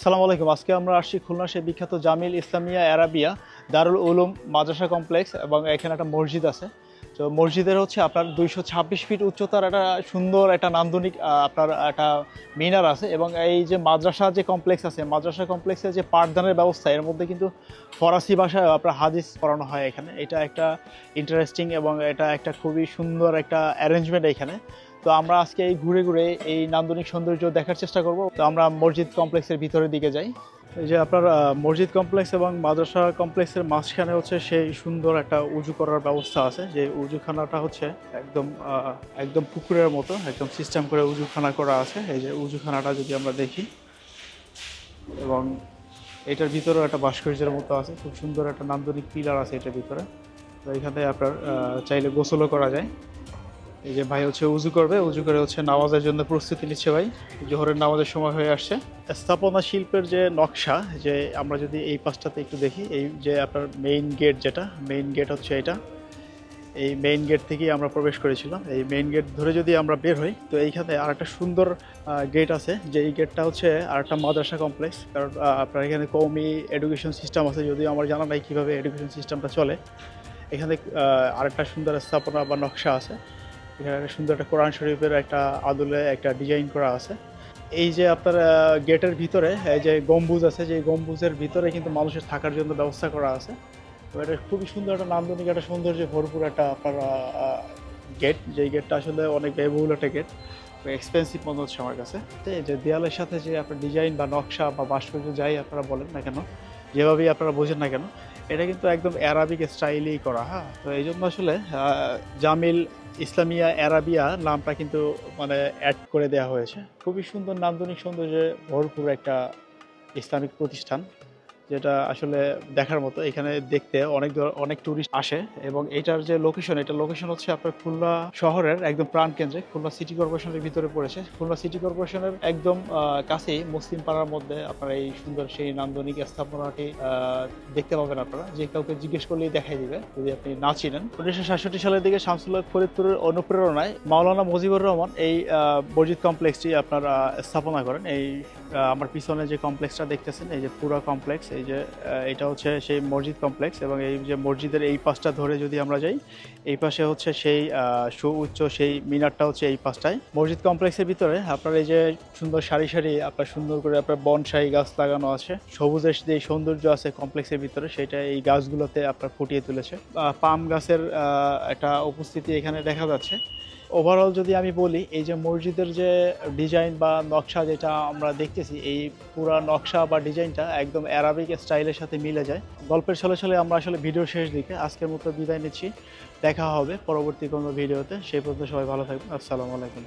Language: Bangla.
আসসালামু আলাইকুম। আজকে আমরা আসছি খুলনা সেই বিখ্যাত জামিল ইসলামিয়া আরাবিয়া দারুল উলুম মাদ্রাসা কমপ্লেক্স এবং এখানে একটা মসজিদ আছে। তো মসজিদের হচ্ছে আপনার 226 ফিট উচ্চতার একটা সুন্দর একটা নান্দনিক আপনার একটা মিনার আছে এবং এই যে মাদ্রাসা যে কমপ্লেক্স আছে, মাদ্রাসা কমপ্লেক্সের যে পাঠদানের ব্যবস্থা এর মধ্যে কিন্তু ফরাসি ভাষায় আপনার হাদিস পড়ানো হয় এখানে। এটা একটা ইন্টারেস্টিং এবং এটা একটা খুবই সুন্দর একটা অ্যারেঞ্জমেন্ট এখানে। তো আমরা আজকে এই ঘুরে ঘুরে এই নান্দনিক সৌন্দর্য দেখার চেষ্টা করব। তো আমরা মসজিদ কমপ্লেক্সের ভিতরের দিকে যাই। এই যে আপনার মসজিদ কমপ্লেক্স এবং মাদ্রাসা কমপ্লেক্সের মাঝখানে হচ্ছে সেই সুন্দর একটা উজু করার ব্যবস্থা আছে, যে উজুখানাটা হচ্ছে একদম একদম পুকুরের মতো একদম সিস্টেম করে উজুখানা করা আছে। এই যে উজুখানাটা যদি আমরা দেখি, এবং এটার ভিতরেও একটা ভাস্কর্যের মতো আছে, খুব সুন্দর একটা নান্দনিক পিলার আছে এটার ভিতরে। তো এখানে আপনার চাইলে গোসলও করা যায়। এই যে ভাই হচ্ছে উজু করবে, উজু করে হচ্ছে নামাজের জন্য প্রস্তুতি নিচ্ছে ভাই। জোহরের নামাজের সময় হয়ে আসছে। স্থাপনা শিল্পের যে নকশা, যে আমরা যদি এই পাশটাতে একটু দেখি, এই যে আপনার মেইন গেট, যেটা মেইন গেট হচ্ছে এটা। এই মেইন গেট থেকেই আমরা প্রবেশ করেছিলাম। এই মেইন গেট ধরে যদি আমরা বের হই, তো এইখানে আর একটা সুন্দর গেট আছে, যে এই গেটটা হচ্ছে আর একটা মাদ্রাসা কমপ্লেক্স। কারণ আপনার এখানে কওমি এডুকেশন সিস্টেম আছে, যদিও আমার জানা নাই কীভাবে এডুকেশন সিস্টেমটা চলে। এখানে আরেকটা সুন্দর স্থাপনা বা নকশা আছে। এখানে সুন্দর একটা কোরআন শরীফের একটা আদলে একটা ডিজাইন করা আছে। এই যে আপনার গেটের ভিতরে এই যে গম্বুজ আছে, যে গম্বুজের ভিতরে কিন্তু মানুষের থাকার জন্য ব্যবস্থা করা আছে। তো এটা খুবই সুন্দর একটা নান্দনিক একটা সৌন্দর্যে ভরপুর একটা আপনার গেট, যেই গেটটা আসলে অনেক ব্যয়বহুল একটা গেট, এক্সপেন্সিভ মনে হচ্ছে আমার কাছে। তো এই যে দেয়ালের সাথে যে আপনার ডিজাইন বা নকশা বা ভাস্কর্য যাই আপনারা বলেন না কেন, যেভাবেই আপনারা বোঝেন না কেন, এটা কিন্তু একদম অ্যারাবিক স্টাইলেই করা। হ্যাঁ, তো এই জন্য আসলে জামিল ইসলামিয়া আরাবিয়া নামটা কিন্তু মানে অ্যাড করে দেওয়া হয়েছে। খুবই সুন্দর নান্দনিক সৌন্দর্যে ভরপুর একটা ইসলামিক প্রতিষ্ঠান, যেটা আসলে দেখার মতো। এখানে দেখতে অনেক টুরিস্ট আসে, এবং এটার যে লোকেশন, এটা লোকেশন হচ্ছে আপনার খুলনা শহরের একদম প্রাণকেন্দ্রে, খুলনা সিটি কর্পোরেশনের ভিতরে পড়েছে। খুলনা সিটি কর্পোরেশনের একদম কাছেই মুসলিম পাড়ার মধ্যে আপনারা এই সুন্দর সেই নান্দনিক স্থাপনাটি দেখতে পাবেন। আপনারা যে কাউকে জিজ্ঞেস করলেই দেখাই দিবে যদি আপনি না চিনেন। 1967 সালের দিকে শামসুল্লাহ ফরিদপুরের অনুপ্রেরণায় মাওলানা মুজিবুর রহমান এই মসজিদ কমপ্লেক্সটি আপনার স্থাপনা করেন। এই আমার পিছনে যে কমপ্লেক্সটা দেখতেছেন, এই যে পুরো কমপ্লেক্স, এই যে এটা হচ্ছে সেই মসজিদ কমপ্লেক্স। এবং এই যে মসজিদের এই পাশটা ধরে যদি আমরা যাই, এই পাশে হচ্ছে সেই সুউচ্চ সেই মিনারটা হচ্ছে এই পাশটায়। মসজিদ কমপ্লেক্সের ভিতরে আপনার এই যে সুন্দর সারি সারি আপনার সুন্দর করে আপনার বনসাই গাছ লাগানো আছে। সবুজের যে সৌন্দর্য আছে কমপ্লেক্সের ভিতরে, সেটা এই গাছগুলোতে আপনার ফুটিয়ে তুলেছে। পাম গাছের একটা উপস্থিতি এখানে দেখা যাচ্ছে। ওভারঅল যদি আমি বলি, এই যে মসজিদের যে ডিজাইন বা নকশা যেটা আমরা দেখতেছি, এই পুরো নকশা বা ডিজাইনটা একদম অ্যারাবিক স্টাইলের সাথে মিলে যায়। গল্পের ছলে ছলে আমরা আসলে ভিডিও শেষ দিকে। আজকের মতো বিদায় নিচ্ছি, দেখা হবে পরবর্তী কোনো ভিডিওতে। সেই পর্যন্ত সবাই ভালো থাকবেন। আসসালামু আলাইকুম।